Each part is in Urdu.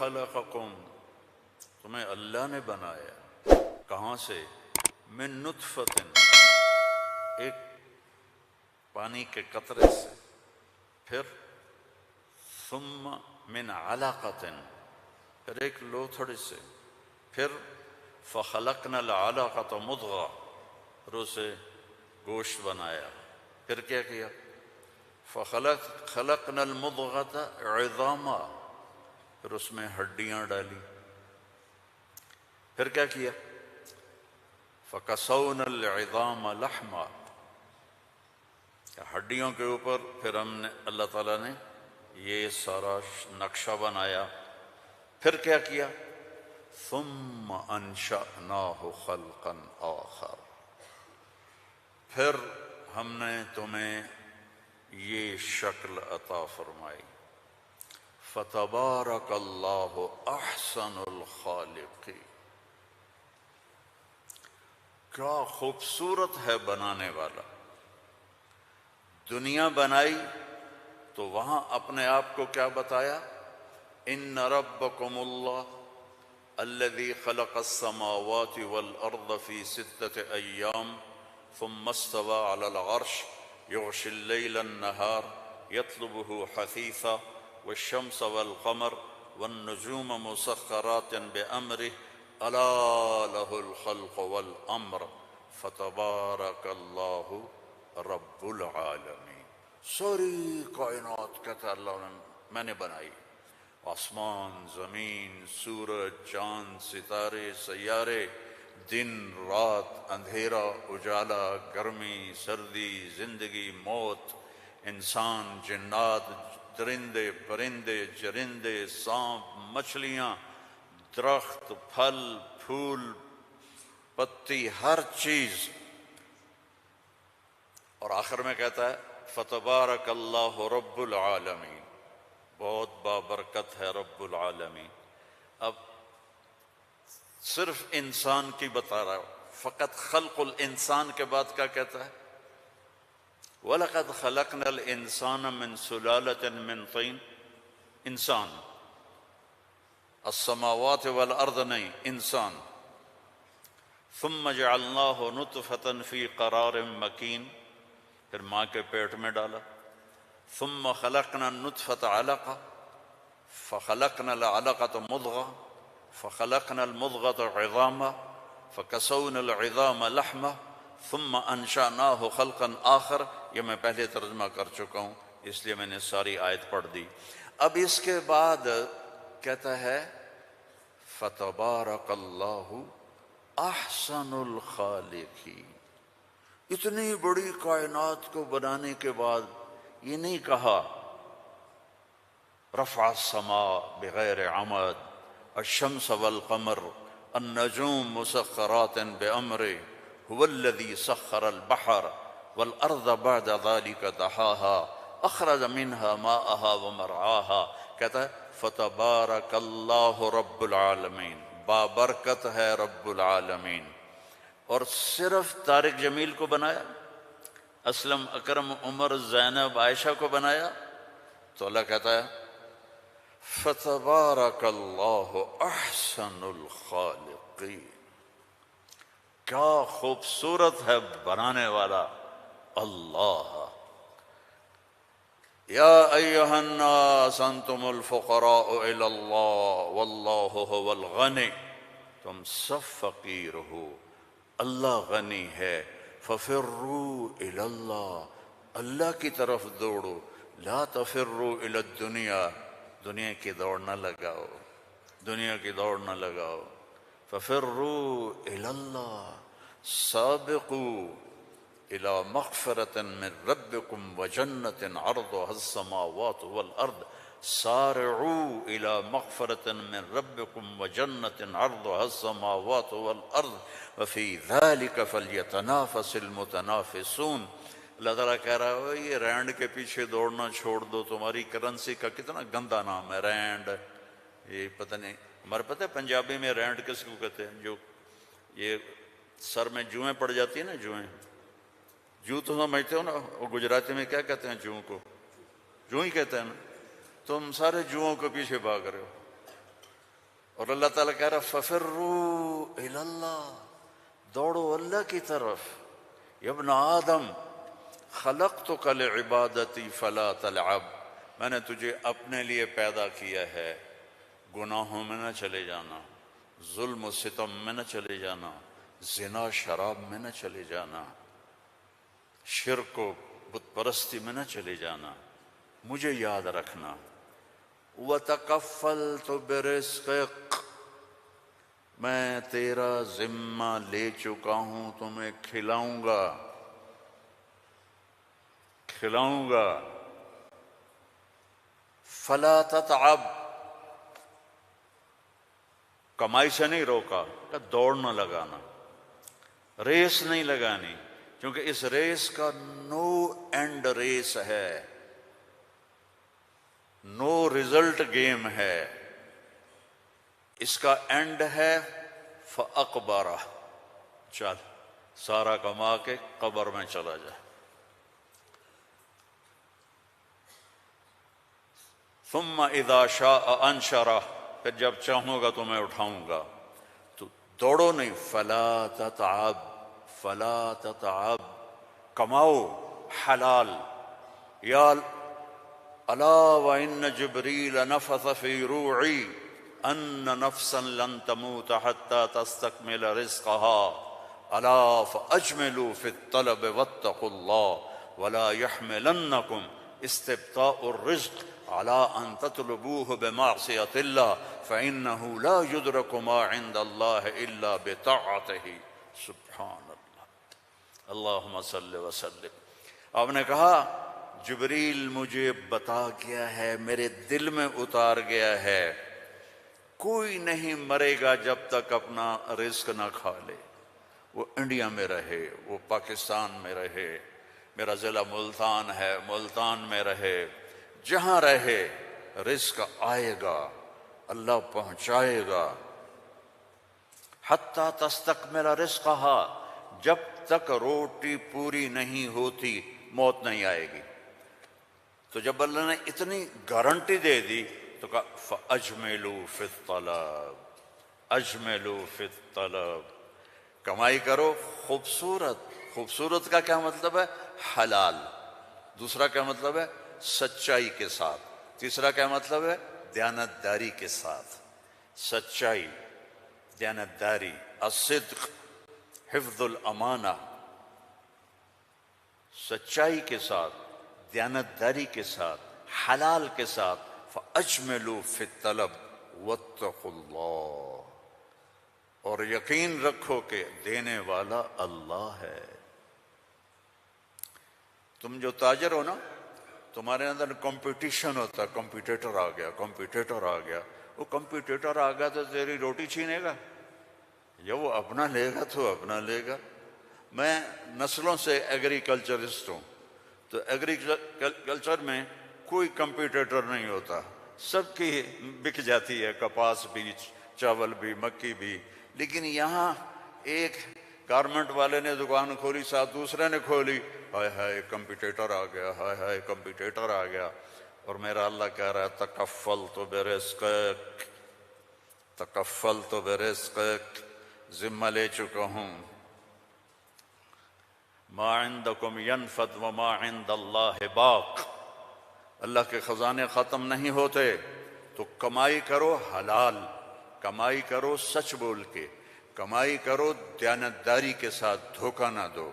خلقکم، تمہیں اللہ نے بنایا، کہاں سے؟ من نطفۃ، ایک پانی کے قطرے سے، پھر ثم من علقۃ، پھر ایک لوتھڑی سے، پھر فخلقنا العلقۃ مضغہ، پھر اسے گوشت بنایا، پھر کیا کیا؟ خلقنا المضغۃ عظاما، پھر اس میں ہڈیاں ڈالی، پھر کیا کیا؟ فکسونا العظام لحما، ہڈیوں کے اوپر پھر ہم نے اللہ تعالیٰ نے یہ سارا نقشہ بنایا، پھر کیا کیا؟ ثم انشأناہ خلقا آخر، پھر ہم نے تمہیں یہ شکل عطا فرمائی۔ فتبارک اللہ احسن الخالقین، کیا خوبصورت ہے بنانے والا۔ دنیا بنائی تو وہاں اپنے آپ کو کیا بتایا؟ ان ربکم اللہ الذی خلق السماوات والارض فی 6 ایام ثم استوى علی العرش یغشی اللیل النہار یطلبہ حثیثا والشمس والقمر والنجوم مسخرات بأمرہ الا لہ الخلق والامر فتبارک اللہ رب العالمین۔ ساری کائنات کہتا ہے اللہ نے میں نے بنائی، آسمان، زمین، سورج، چاند، ستارے، سیارے، دن، رات، اندھیرا، اجالا، گرمی، سردی، زندگی، موت، انسان، جنات، درندے، پرندے، چرندے، سانپ، مچھلیاں، درخت، پھل، پھول، پتی، ہر چیز، اور آخر میں کہتا ہے فتبارک اللہ رب العالمین، بہت بابرکت ہے رب العالمین۔ اب صرف انسان کی بتا رہا ہوں، فقط خلق الانسان کے بعد کیا کہتا ہے؟ وَلَقَدْ خَلَقْنَا الْإِنسَانَ مِنْ سُلَالَةٍ مِّن طِينٍ، انسان، السماوات والارض نہیں، انسان، ثم جعلناہ نطفة فی قرار مکین، پھر ماں کے پیٹ میں ڈالا، ثم خلقنا النطفة علقہ فخلقنا العلقة مضغہ فخلقنا المضغة عظاما فکسونا العظام لحما ثم انشأناہ خلقا آخر۔ یہ میں پہلے ترجمہ کر چکا ہوں اس لیے میں نے ساری آیت پڑھ دی۔ اب اس کے بعد کہتا ہے فتبارک اللہ احسن الخالقین۔ اتنی بڑی کائنات کو بنانے کے بعد یہ نہیں کہا رفع السماء بغیر عمد الشمس والقمر النجوم مسخرات بأمره هو الذي سخر البحر والأرض بعد ذلك دحاها أخرج منها ماءها ومرعاها، کہتا ہے فتبارک اللہ رب العالمین، بابرکت ہے رب العالمین۔ اور صرف طارق جمیل کو بنایا، اسلم، اکرم، عمر، زینب، عائشہ کو بنایا؟ تو اللہ کہتا ہے فتبارک اللہ احسن الخالقین، کیا خوبصورت ہے بنانے والا اللہ۔ یا ایہا الناس انتم الفقراء الی اللہ واللہ هو الغنی، تم سب فقیر ہو، اللہ غنی ہے۔ ففروا الی اللہ، اللہ کی طرف دوڑو، لا تفروا الی الدنیا، دنیا کی دوڑ نہ لگاؤ، دنیا کی دوڑ نہ لگاؤ۔ ففروا الی اللہ، سابقوا الی مغفرۃ من ربکم وجنۃ عرضها السماوات والارض، سارعوا الی مغفرۃ من ربکم وجنۃ عرضها السماوات والارض وفی ذلک فلیتنافس المتنافسون۔ اللہ تعالیٰ کہہ رہا ہے یہ رینڈ کے پیچھے دوڑنا چھوڑ دو، تمہاری کرنسی کا کتنا گندا نام ہے رینڈ، یہ پتہ نہیں، ہمارے پتہ ہے پنجابی میں رینڈ کس کو کہتے ہیں؟ جو یہ سر میں جوئیں پڑ جاتی ہیں نا، جوئیں، جو تو سمجھتے ہو نا، وہ گجراتی میں کیا کہتے ہیں جوں کو؟ جوں ہی کہتے ہیں نا۔ تم سارے جوؤں کے پیچھے بھاگ رہے ہو، اور اللہ تعالیٰ کہہ رہا ففروا الی اللہ، دوڑو اللہ کی طرف. یا ابن آدم خلقتک لعبادتی فلا تلعب، میں نے تجھے اپنے لیے پیدا کیا ہے، گناہوں میں نہ چلے جانا، ظلم و ستم میں نہ چلے جانا، زنا شراب میں نہ چلے جانا، شرک و بت پرستی میں نہ چلے جانا، مجھے یاد رکھنا. وَتَكَفَّلْتُ بِرِزْقِكَ، میں تیرا ذمہ لے چکا ہوں، تمہیں کھلاؤں گا کھلاؤں گا. فَلَا تَتْعَبْ، کمائی سے نہیں روکا کہ دوڑ نہ لگانا، ریس نہیں لگانی، کیونکہ اس ریس کا نو اینڈ ریس ہے، نو ریزلٹ گیم ہے، اس کا اینڈ ہے فَأَقْبَرَ، چل سارا کما کے قبر میں چلا جا. ثم اذا شاء انشرہ، پھر جب چاہوں گا تو میں اٹھاؤں گا. تو دوڑو نہیں، فلا تتعب، فلا تتعب، کماؤ حلال. یا الا وان جبریل نفث فی روعی ان نفسا لن تموت حتى تستكمل رزقها الا فاجملوا في الطلب واتقوا الله ولا يحملنكم استبطاء الرزق على ان تطلبوه بمعصية الله فانه لا يدرك ما عند الله الا بطاعته. سبحان اللہ، اللہم صل وسلم. آپ نے کہا جبریل مجھے بتا گیا ہے، میرے دل میں اتار گیا ہے، کوئی نہیں مرے گا جب تک اپنا رزق نہ کھا لے. وہ انڈیا میں رہے، وہ پاکستان میں رہے، میرا ضلع ملتان ہے، ملتان میں رہے، جہاں رہے رزق آئے گا، اللہ پہنچائے گا. حتیٰ تستکمل رزقہا، جب تک روٹی پوری نہیں ہوتی موت نہیں آئے گی. تو جب اللہ نے اتنی گارنٹی دے دی تو کہا فَأَجْمِلُوا فِي الطَّلَبِ، اجملوا فی الطلب، کمائی کرو خوبصورت. خوبصورت کا کیا مطلب ہے؟ حلال. دوسرا کیا مطلب ہے؟ سچائی کے ساتھ. تیسرا کیا مطلب ہے؟ دیانتداری کے ساتھ. سچائی، دیانتداری، الصدق، حفظ الامانہ، سچائی کے ساتھ، دیانتداری کے ساتھ، حلال کے ساتھ. فَأَجْمِلُوا فِي الطَّلَبِ وَاتَّقُوا اللَّهَ، اور یقین رکھو کہ دینے والا اللہ ہے. تم جو تاجر ہو نا، تمہارے اندر کمپٹیشن ہوتا ہے، کمپیٹیٹر آ گیا، کمپیٹیٹر آ گیا. وہ کمپیٹیٹر آ گیا تو تیری روٹی چھینے گا، یا وہ اپنا لے گا تو اپنا لے گا. میں نسلوں سے ایگریکلچرسٹ ہوں، تو ایگریکلچر میں کوئی کمپیٹیٹر نہیں ہوتا، سب کی بک جاتی ہے، کپاس بھی، چاول بھی، مکی بھی. لیکن یہاں ایک گارمنٹ والے نے دکان کھولی، ساتھ دوسرے نے کھولی، ہائے ہائے کمپیٹیٹر آ گیا، ہائے ہائے کمپیٹیٹر آ گیا. اور میرا اللہ کہہ رہا ہے تکفلت برزقک، تکفلت برزقک، ذمہ لے چکا ہوں. ما عندکم ینفد وما عند اللہ باق، اللہ کے خزانے ختم نہیں ہوتے. تو کمائی کرو حلال، کمائی کرو سچ بول کے، کمائی کرو دیانتداری کے ساتھ، دھوکہ نہ دو.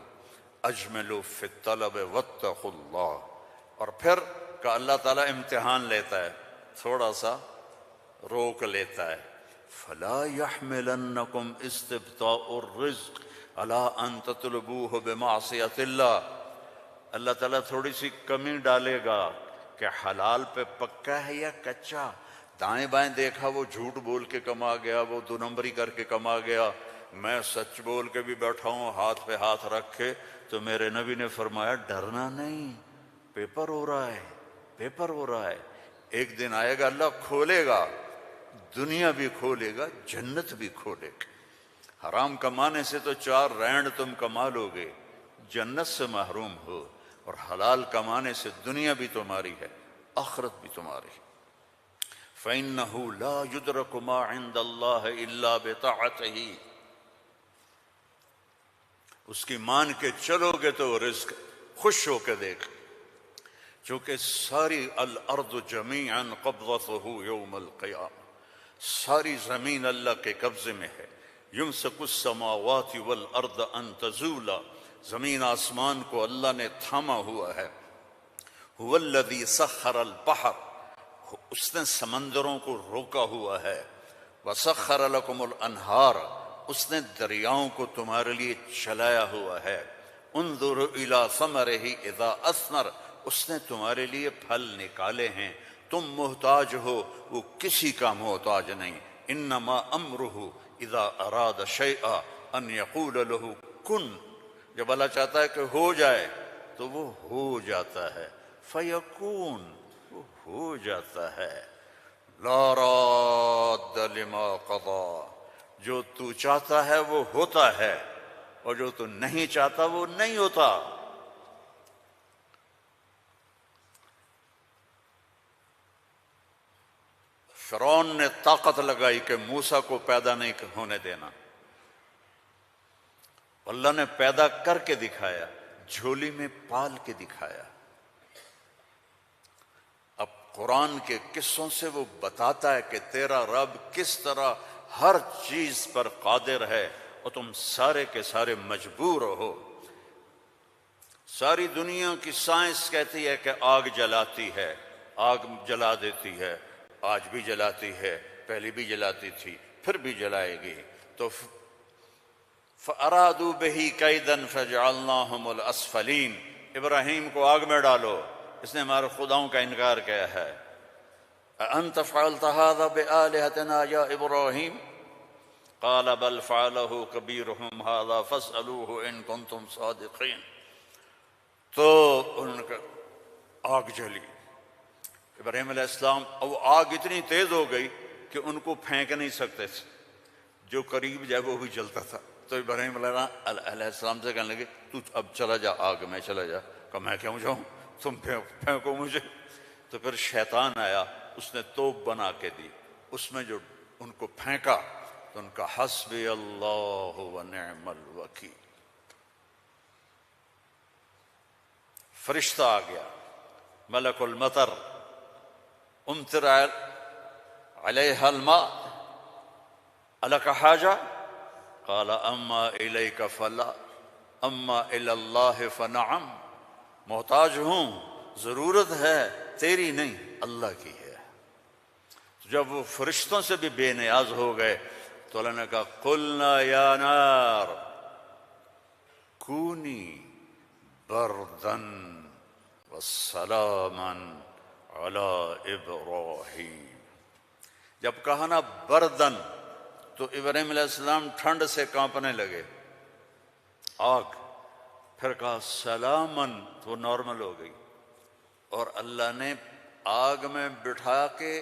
اجملوا فی الطلب واتقوا اللہ. اور پھر کہ اللہ تعالیٰ امتحان لیتا ہے، تھوڑا سا روک لیتا ہے. فلا يحملنکم استبطاء الرزق علی ان تطلبوہ بمعصیۃ اللہ. اللہ تعالیٰ تھوڑی سی کمی ڈالے گا کہ حلال پہ پکا ہے یا کچا. دائیں بائیں دیکھا وہ جھوٹ بول کے کما گیا، وہ دو نمبری کر کے کما گیا، میں سچ بول کے بھی بیٹھا ہوں ہاتھ پہ ہاتھ رکھ کے. تو میرے نبی نے فرمایا ڈرنا نہیں، پیپر ہو رہا ہے، پیپر ہو رہا ہے. ایک دن آئے گا اللہ کھولے گا، دنیا بھی کھولے گا، جنت بھی کھولے گا. حرام کمانے سے تو 4 رینڈ تم کما لو گے، جنت سے محروم ہو. اور حلال کمانے سے دنیا بھی تمہاری ہے، آخرت بھی تمہاری ہے. فإنه لا يدرك ما عند الله إلا بطاعته، اس کی مان کے چلو گے تو رزق خوش ہو کے دیکھ، چونکہ ساری الارض جمیعا قبضته یوم القیامہ، ساری زمین اللہ کے قبضے میں ہے۔ یمسک السماوات والارض ان تزولا، زمین آسمان کو اللہ نے تھاما ہوا ہے۔ هو الذی سخر البحر، اس نے سمندروں کو روکا ہوا ہے۔ وسخر لکم الانہار، اس نے دریاؤں کو تمہارے لیے چلایا ہوا ہے۔ انظر الی ثمرہ اذا اثمر، اس نے تمہارے لیے پھل نکالے ہیں، تم محتاج ہو، وہ کسی کا محتاج نہیں۔ انما امرہ اذا اراد شیئا ان یقول له کن، جب اللہ چاہتا ہے کہ ہو جائے تو وہ ہو جاتا ہے۔ فیکون، وہ ہو جاتا ہے۔ لا راد لما قضا، جو تو چاہتا ہے وہ ہوتا ہے، اور جو تو نہیں چاہتا وہ نہیں ہوتا۔ فرعون نے طاقت لگائی کہ موسیٰ کو پیدا نہیں ہونے دینا، اللہ نے پیدا کر کے دکھایا، جھولی میں پال کے دکھایا۔ اب قرآن کے قصوں سے وہ بتاتا ہے کہ تیرا رب کس طرح ہر چیز پر قادر ہے، اور تم سارے کے سارے مجبور ہو۔ ساری دنیا کی سائنس کہتی ہے کہ آگ جلاتی ہے، آگ جلا دیتی ہے، آج بھی جلاتی ہے، پہلے بھی جلاتی تھی، پھر بھی جلائے گی۔ تو فَأَرَادُوا بِهِ كَيْدًا فَجَعَلْنَاهُمُ الْأَسْفَلِينَ، ابراہیم کو آگ میں ڈالو، اس نے ہمارے خداؤں کا انکار کیا ہے۔ أَأَنْتَ فَعَلْتَ هَذَا بِآلِهَتِنَا يَا إِبْرَاهِيمُ قَالَ بَلْ فَعَلَهُ كَبِيرُهُمْ هَذَا فَاسْأَلُوهُ إِن كُنتُمْ صَادِقِينَ۔ تو ان کا آگ جلی، ابراہیم علیہ السلام، اور وہ آگ اتنی تیز ہو گئی کہ ان کو پھینک نہیں سکتے تھے، جو قریب جائے وہ بھی جلتا تھا۔ تو ابراہیم علیہ السلام سے کہنے لگے تو اب چلا جا آگ میں، چلا جا۔ کہ میں کیوں جاؤں، تم پھینکو مجھے۔ تو پھر شیطان آیا، اس نے توپ بنا کے دی، اس میں جو ان کو پھینکا تو ان کا حسبی اللہ ونعم الوکیل، فرشتہ آ گیا، ملک المطر، امطر علیہ الماء الک حاجہ قال اما الیک فلا اما الی اللہ فنعم، محتاج ہوں، ضرورت ہے تیری نہیں، اللہ کی ہے۔ جب وہ فرشتوں سے بھی بے نیاز ہو گئے تو اللہ نے کہا قلنا یا نار کونی بردن وسلاما علی ابراہیم۔ جب کہا نا بردن تو ابراہیم علیہ السلام ٹھنڈ سے کانپنے لگے، آگ۔ پھر کہا سلامن تو نارمل ہو گئی، اور اللہ نے آگ میں بٹھا کے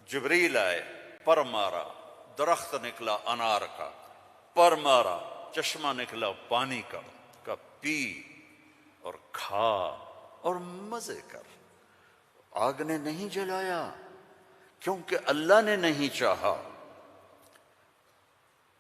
جبریل آئے، پر مارا، درخت نکلا انار کا، پر مارا، چشمہ نکلا پانی کا، پی اور کھا اور مزے کر۔ آگ نے نہیں جلایا کیونکہ اللہ نے نہیں چاہا۔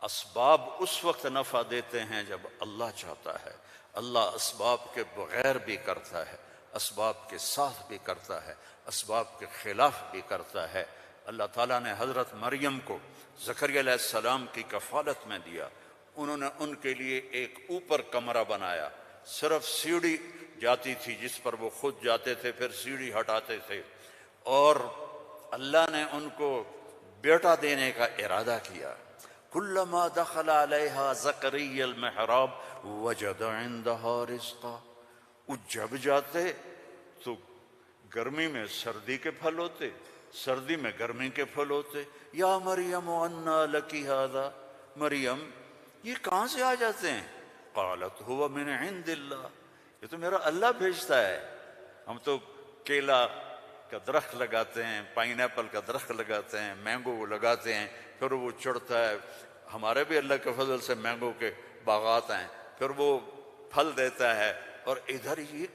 اسباب اس وقت نفع دیتے ہیں جب اللہ چاہتا ہے، اللہ اسباب کے بغیر بھی کرتا ہے، اسباب کے ساتھ بھی کرتا ہے، اسباب کے خلاف بھی کرتا ہے۔ اللہ تعالیٰ نے حضرت مریم کو زکریا علیہ السلام کی کفالت میں دیا، انہوں نے ان کے لیے ایک اوپر کمرہ بنایا، صرف سیڑھی جاتی تھی جس پر وہ خود جاتے تھے، پھر سیڑھی ہٹاتے تھے، اور اللہ نے ان کو بیٹا دینے کا ارادہ کیا۔ کلما دخل علیہا زکریا المحراب وجد عندہا رزقا، وہ جب جاتے تو گرمی میں سردی کے پھل ہوتے، سردی میں گرمی کے پھل ہوتے۔ یا مریم انا لکی ھذا، مریم یہ کہاں سے آ جاتے ہیں؟ قالت هو من عند اللہ، یہ تو میرا اللہ بھیجتا ہے۔ ہم تو کیلا کا درخت لگاتے ہیں، پائن ایپل کا درخت لگاتے ہیں، مینگو لگاتے ہیں، پھر وہ چڑھتا ہے، ہمارے بھی اللہ کے فضل سے مینگو کے باغات ہیں، پھر وہ پھل دیتا ہے، اور ادھر یہ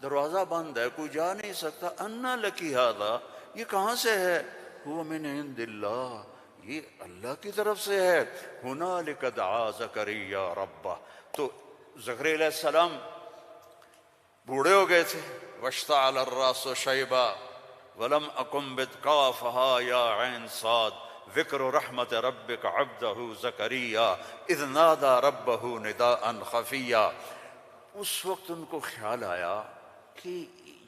دروازہ بند ہے، کوئی جا نہیں سکتا۔ انا لکی ھذا، یہ کہاں سے ہے؟ هو من عند اللہ، یہ اللہ کی طرف سے ہے۔ ہنالک دعا زکریا ربہ، تو زکریا علیہ السلام بوڑھے ہو گئے تھے۔ واشتعل الراس شیبا ولم اکن بدقافها یا عین صاد ذکر رحمت ربک عبدہ زکریا اذ نادى ربہ نداء خفیا۔ اس وقت ان کو خیال آیا کہ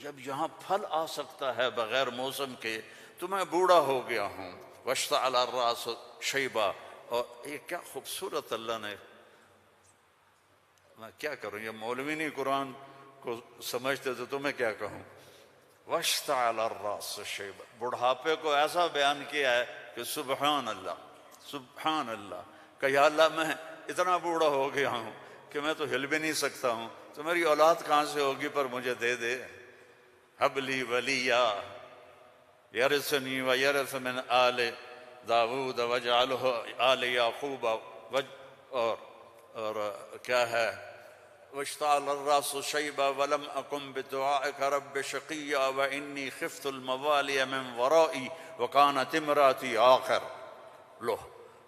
جب یہاں پھل آ سکتا ہے بغیر موسم کے تو میں بوڑھا ہو گیا ہوں۔ واشتعل الراس شیبا، اور یہ کیا خوبصورت اللہ نے، میں کیا کروں، یہ مولوی نہیں قرآن کو سمجھتے تو میں کیا کہوں۔ واشتعل الراس شیبا، بڑھاپے کو ایسا بیان کیا ہے کہ سبحان اللہ، سبحان اللہ، کہ یا اللہ میں اتنا بوڑھا ہو گیا ہوں کہ میں تو ہل بھی نہیں سکتا ہوں، تو میری اولاد کہاں سے ہوگی، پر مجھے دے دے۔ ہب لی ولیا یرثنی ویرث من آل داود واجعلہ آل یعقوب، اور کیا ہے، واشتعل الراس شیبا ولم اکن بدعائک رب شقیا وانی خفت الموالی من ورائی وکانت امراتی آخر۔ لو،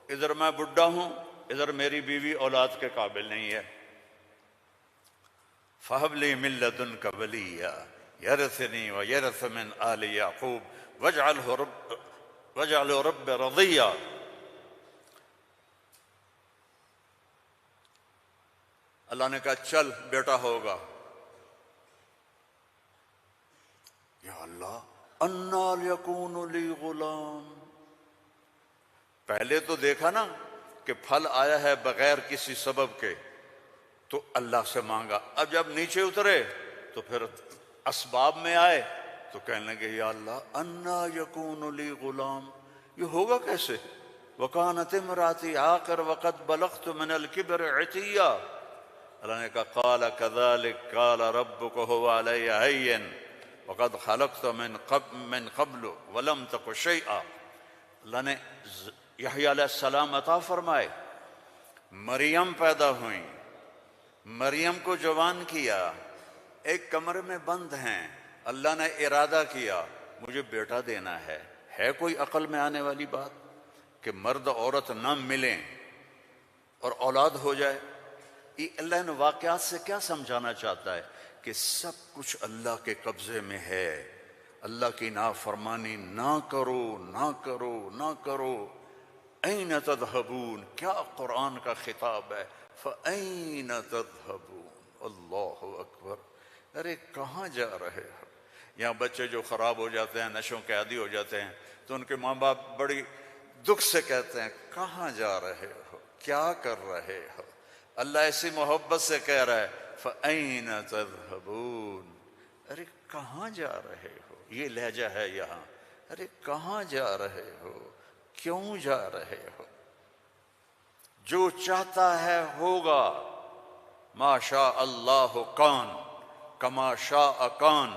ادھر میں بڈھا ہوں، ادھر میری بیوی اولاد کے قابل نہیں ہے۔ فہب لی من لدنک ولیا یرثنی ویرث من آل یعقوب واجعلہ رب رضیا۔ اللہ نے کہا چل بیٹا ہوگا۔ یا اللہ، انا یکون لی غلام، پہلے تو دیکھا نا کہ پھل آیا ہے بغیر کسی سبب کے، تو اللہ سے مانگا۔ اب جب نیچے اترے تو پھر اسباب میں آئے تو کہنے لگے یا اللہ انا یکون لی غلام، یہ ہوگا کیسے؟ وکانت امراتی عاقر وقد بلغت من الکبر عتیا۔ اللہ نے کہا قال کذلک قال ربک هو علی ہین وقد خلقت من قبل ولم تک شیئا۔ اللہ نے یحییٰ علیہ السلام عطا فرمائے، مریم پیدا ہوئیں، مریم کو جوان کیا، ایک کمرے میں بند ہیں، اللہ نے ارادہ کیا مجھے بیٹا دینا ہے کوئی عقل میں آنے والی بات کہ مرد عورت نہ ملیں اور اولاد ہو جائے؟ یہ اللہ ان واقعات سے کیا سمجھانا چاہتا ہے؟ کہ سب کچھ اللہ کے قبضے میں ہے، اللہ کی نافرمانی نہ کرو، نہ کرو، نہ کرو۔ این تذہبون، کیا قرآن کا خطاب ہے، فَأَيْنَ تَذْهَبُونَ، اللہ اکبر، ارے کہاں جا رہے ہو؟ یہاں بچے جو خراب ہو جاتے ہیں، نشوں کے عادی ہو جاتے ہیں، تو ان کے ماں باپ بڑی دکھ سے کہتے ہیں کہاں جا رہے ہو، کیا کر رہے ہو؟ اللہ ایسی محبت سے کہہ رہا ہے فَأَيْنَ تَذْهَبُونَ، ارے کہاں جا رہے ہو؟ یہ لہجہ ہے یہاں، ارے کہاں جا رہے ہو، کیوں جا رہے ہو؟ جو چاہتا ہے ہوگا، ما شاء اللہ کان کما شاء کان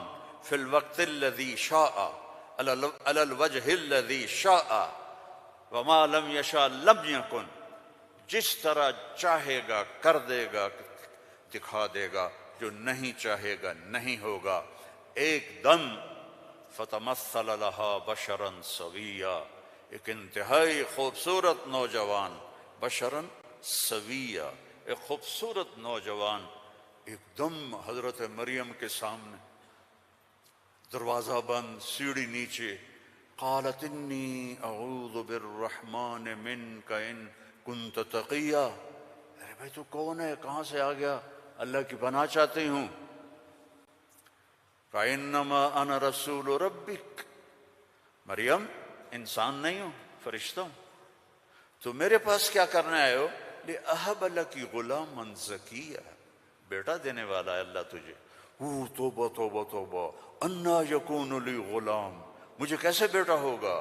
فی الوقت الذی شاء علی الوجہ الذی شاء وما لم یشاء لم یکن، جس طرح چاہے گا کر دے گا، دکھا دے گا، جو نہیں چاہے گا نہیں ہوگا۔ ایک دم فتمثل لہا بشرا سویا، ایک انتہائی خوبصورت نوجوان، بشرا سویا، ایک خوبصورت نوجوان ایک دم حضرت مریم کے سامنے، دروازہ بند، سیڑھی نیچے، قالت انی اعوذ بالرحمن منک ان کنت تقیا، ارے بھائی تو کون ہے، کہاں سے آ گیا؟ اللہ کی پناہ چاہتی ہوں۔ فَإِنَّمَا أَنَا رَسُولُ رَبِّكَ، مریم انسان نہیں ہوں، فرشتہ ہوں، تو میرے پاس کیا کرنے آئے ہو؟ لِأَهَبَ لَكِ غُلَامًا زَكِيًّا، بیٹا دینے والا ہے اللہ تجھے۔ توبہ توبہ توبہ، انا یکون لی غلام، مجھے کیسے بیٹا ہوگا،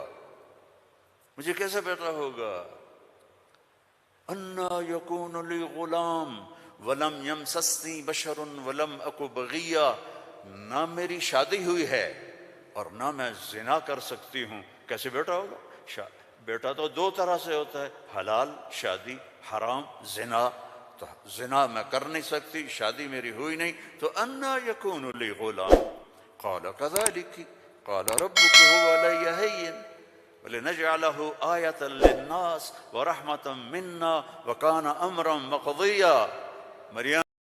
مجھے کیسے بیٹا ہوگا؟ انا یکون لی غلام ولم یمسسنی بشر ولم اک بغیا، نہ میری شادی ہوئی ہے اور نہ میں زنا کر سکتی ہوں، کیسے بیٹا ہوگا؟ بیٹا تو دو طرح سے ہوتا ہے، حلال شادی، حرام زنا، تو زنا میں کر نہیں سکتی، شادی میری ہوئی نہیں، تو انا یکون لی غلام، قال کذالک قال ربك هو علي هين ولنجعله آية للناس ورحمة منا وكان أمرا مقضيا. مریم